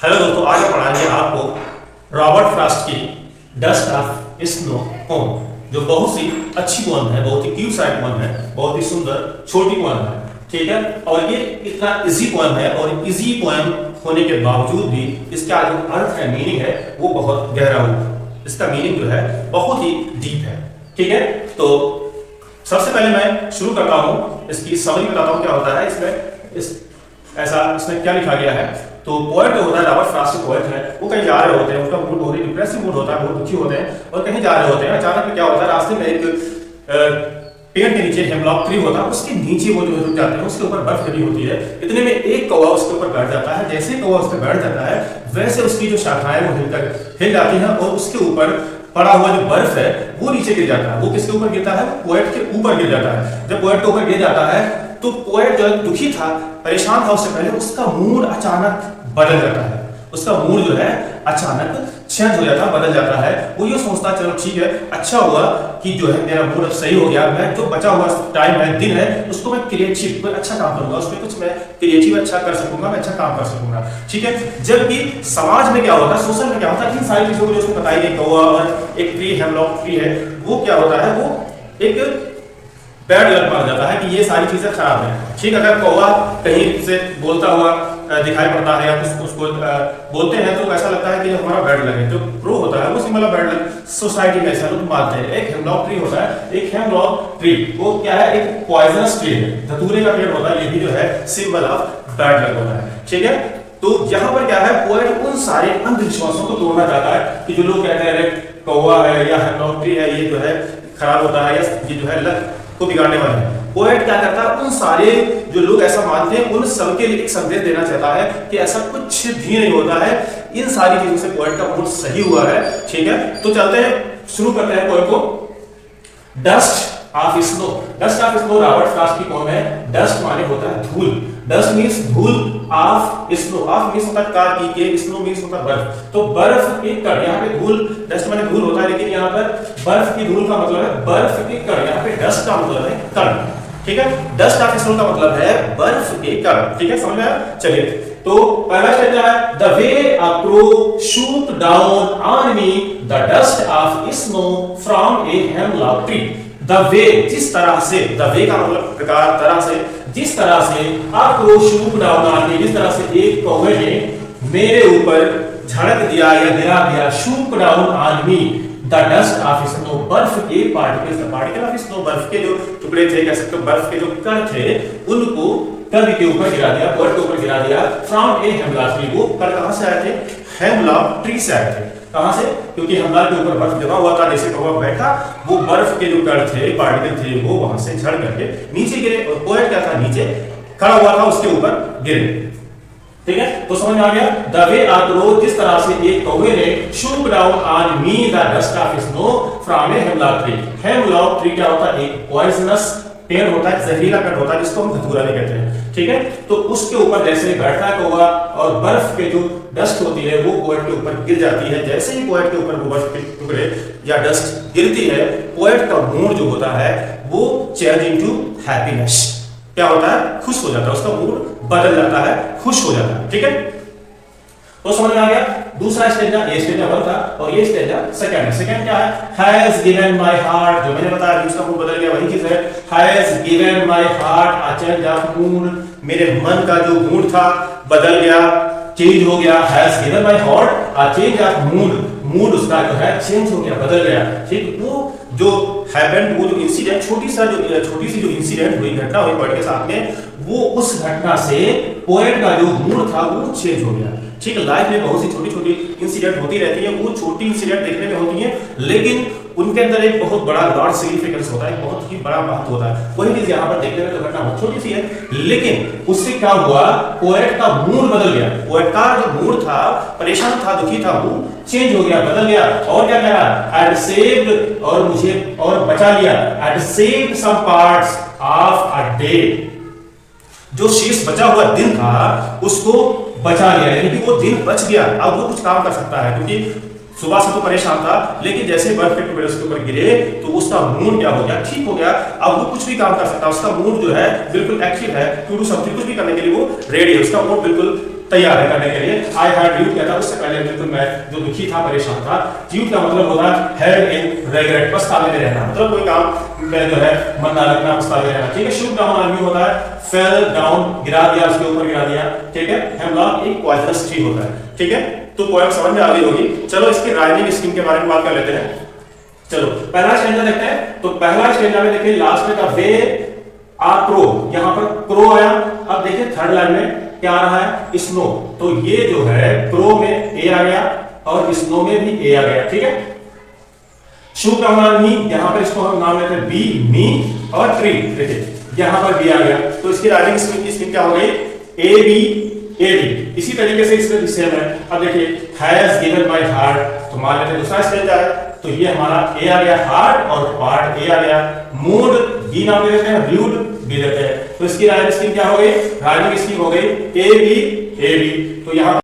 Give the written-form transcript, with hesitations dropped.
Hello दोस्तों, आज हम पढ़ाएंगे आपको रॉबर्ट फ्रॉस्ट की डस्ट ऑफ स्नो पोम, जो बहुत सी अच्छी पोम है, बहुत ही क्यूट साइड पोम है, बहुत ही सुंदर छोटी पोम है। ठीक है, और ये इतना इजी पोम है और इजी पोम होने के बावजूद भी इसका जो अर्थ है, मीनिंग है, वो बहुत गहरा हुआ। इसका मीनिंग जो है बहुत ही डीप है। ठीक है, तो सबसे पहले मैं शुरू करता हूँ, इसकी समरी बताता हूँ क्या होता है इसमें। इसमें क्या लिखा गया है। तो पोएट जो होता है, रॉबर्ट फ्रॉस्ट पोएट है, वो कहीं जा रहे होते हैं, उनका मूड बहुत ही डिप्रेसिव मूड होता है, बहुत दुखी होते हैं और कहीं जा रहे होते हैं। अचानक में क्या होता है, रास्ते में एक पेड़ के नीचे हेमलॉक ट्री होता है, उसके नीचे वो जो रुक जाते हैं, उसके ऊपर बर्फ लगी होती है। इतने में एक कौवा उसके ऊपर बैठ जाता है। जैसे कौवा उस पर बैठ जाता है, वैसे उसकी जो शाखाएं वो हिल जाती हैं और उसके ऊपर पड़ा हुआ जो बर्फ है वो नीचे गिर जाता है। वो किसके ऊपर गिरता है? पोएट के ऊपर गिर जाता है। जब पोएट के ऊपर गिर जाता है तो पोएट जो दुखी था, परेशान था, उससे पहले उसका मूड अचानक बदल जाता है। उसका मूड जो है अचानक चेंज हो जाता है, बदल जाता है। वो ये सोचता है, चलो ठीक है, अच्छा हुआ कि जो है मेरा मूड अब सही हो गया, मैं जो बचा हुआ टाइम है, दिन है, उसको मैं क्रिएटिव कोई अच्छा काम करूंगा, उसमें कुछ मैं क्रिएटिव अच्छा कर सकूंगा, मैं अच्छा काम कर सकूंगा। ठीक है, जबकि समाज में क्या होता है, सोशल में क्या होता है, इन सारी चीजों को जो उसको बताई गई, कौवा और एक ट्री हेमलॉक ट्री है, वो क्या होता है, वो एक बैड लक मान जाता है कि ये सारी चीजें खराब है। ठीक, अगर कौवा कहीं से बोलता हुआ दिखाई पड़ता है या उसको बोलते हैं तो ऐसा लगता है कि हमारा बैड लक है। जो प्रो होता है वो symbol of bad luck society में ऐसा लोग मानते हैं। एक हेमलॉक ट्री होता है, एक हेमलॉक ट्री वो क्या है, एक पॉइजनस ट्री है, धतूरे का पेड़ होता है, ये भी जो है सिंबल ऑफ बैड लक होता है। ठीक है, तो यहाँ पर क्या है, पोएट उन सारे अंधविश्वासों को तोड़ना चाहता है कि जो लोग कहते हैं कौवा है या हेमलॉक ट्री है, ये जो है खराब होता है या ये जो है लक को बिगाड़ने वाला है। पोएट क्या करता है, उन सारे जो लोग ऐसा मानते हैं उन सबके लिए एक संदेश देना चाहता है कि ऐसा कुछ भी नहीं होता है। इन सारी चीजों से पोएट का मूड सही हुआ है। ठीक है, तो चलते हैं, शुरू करते हैं पोएट को। Dust of snow. Dust of snow Robert Frost की पोएम है। डस्ट माने होता है धूल। डस्ट मींस धूल, ऑफ स्नो, ऑफ मींस होता है कार की, स्नो मींस होता है बर्फ। तो बर्फ के कण, यहाँ पे धूल, डस्ट माने धूल होता है, लेकिन यहाँ पर बर्फ की धूल का मतलब है बर्फ के कण। यहाँ पे डस्ट का मतलब है कण। ठीक है, डस्ट ऑफ स्नो का मतलब है बर्फ के कण। ठीक है, समझ में आया? चलिए, तो पहला स्टेज है the way a crow shoot down on me the dust of snow from a hemlock tree. The way, जिस तरह से, द वे का मतलब प्रकार, तरह से, जिस तरह से, a crow shoot down on me, जिस तरह से एक कौवे ने मेरे ऊपर झड़क दिया या गिरा दिया, shoot down on me the dust of snow, बर्फ के particles, the particle of snow, बर्फ के जो टुकड़े थे, कह सकते हो बर्फ के जो कण थे, उनको कण के ऊपर गिरा दिया, पोएट के ऊपर गिरा दिया। फ्रॉम ए हेमलॉक ट्री, वो कण कहां से आए थे? हेमलॉक ट्री से आए थे। कहां से? क्योंकि हेमलॉक के ऊपर बर्फ जमा हुआ था, जैसे कौवा बैठा, वो बर्फ के जो कण थे, पार्टिकल थे, वो वहां से झड़ करके नीचे गिरे और पोएट क्या था, नीचे खड़ा हुआ था, उसके ऊपर गिरे। ठीक है, तो समझ में आ गया। द वे अ क्रो, जिस तरह से एक कौवे ने shoot down on me the dust of snow from a hemlock tree. Hemlock tree क्या होता है? एक पॉइजनस पेड़ होता है, जहरीला पेड़ होता है, जिसको हम धतूरा भी कहते हैं। ठीक है, तो उसके ऊपर जैसे बैठता है कौवा और बर्फ के जो डस्ट होती है वो पोएट के ऊपर गिर जाती है। जैसे ही पोएट के ऊपर वो बर्फ के टुकड़े या डस्ट गिरती है, पोएट का मूड जो होता है वो चेंज इनटू हैप्पीनेस। क्या होता है? खुश हो जाता है, उसका मूड बदल जाता है, खुश हो जाता है। ठीक है, तो समझ में आ गया। दूसरा स्टेज, ये स्टेज वन था और ये स्टेज सेकंड है। सेकंड क्या है? हैज गिवन माय हार्ट, जो मैंने बताया उसका मूड बदल गया, वही चीज है। Has given my heart a change of mood, मेरे मन का जो मूड था बदल गया, चेंज हो गया। Has given my heart a change of mood, mood उसका जो है चेंज हो गया, बदल गया। ठीक, वो जो हैपेंड, वो जो इंसिडेंट, छोटी सी जो इंसिडेंट हुई, घटना हुई पोएट के साथ में, वो उस घटना से पोएट का जो मूड था वो चेंज हो गया। ठीक है, लाइफ में बहुत सी छोटी छोटी इंसिडेंट होती रहती है, वो छोटी इंसिडेंट देखने में होती है, लेकिन उनके अंदर एक बहुत बड़ा लॉर्ड सिग्निफिकेंस होता है, बहुत ही बड़ा महत्व होता है। वही चीज यहाँ पर देखने में तो घटना बहुत छोटी सी है, लेकिन उससे क्या हुआ, पोएट का मूड बदल गया। पोएट का जो मूड था, परेशान था, दुखी था, वो चेंज हो गया, बदल गया। और क्या कह रहा? आई सेव्ड, और मुझे और बचा लिया, I saved some parts of a day, जो शेष बचा हुआ दिन था उसको बचा लिया, यानी कि वो दिन बच गया, अब वो कुछ काम कर सकता है। क्योंकि सुबह से तो परेशान था, लेकिन जैसे बर्फ के टुकड़े उसके ऊपर गिरे तो उसका मूड क्या हो गया, ठीक हो गया, अब वो कुछ भी काम कर सकता है। उसका मूड जो है बिल्कुल एक्टिव है, टू डू समथिंग, कुछ भी करने के लिए वो रेडी है, उसका मूड बिल्कुल तैयार है करने के लिए। आई हैड ड्यू कहता उससे पहले बिल्कुल मैं जो दुखी था, परेशान था। ड्यू का मतलब होता है हैड इन रिग्रेट, पछतावे में रहना, मतलब कोई काम में जो है मन ना लगना, पछतावे में रहना, ठीक है। शुड डाउन आर्मी होता है फेल डाउन, गिरा दिया, उसके ऊपर गिरा दिया, ठीक है। हेमलॉक एक पॉइजनस ट्री होता है, ठीक है। तो पोएम समझ में आ गई होगी। चलो इसकी राइमिंग स्कीम के बारे में बात कर लेते हैं। चलो पहला स्टैंजा देखते हैं। तो पहला स्टैंजा में देखिए लास्ट में का वे आर क्रो, यहां पर क्रो आया। अब देखिए थर्ड लाइन में क्या आ रहा है, स्नो। तो ये जो है क्रो में ए आ गया और स्नो में भी ए आ गया, ठीक है। शुभ नाम मी, यहां पर इसको हम नाम लेते हैं बी, मी और ट्री, देखिए यहां पर बी आ गया। तो इसकी राइटिंग स्कीम क्या हो गई, ए बी ए डी। इसी तरीके से इसमें सेम है। अब देखिए हैज गिवन माय हार्ट, तो मान लेते हैं दूसरा स्टेज है। तो ये हमारा ए आ गया हार्ट और पार्ट ए आ गया। मूड बी नाम दे देते हैं, व्यूड बी देते हैं। तो इसकी राइटिंग स्कीम क्या हो गई, राइटिंग स्कीम हो गई ए बी ए बी। तो यहां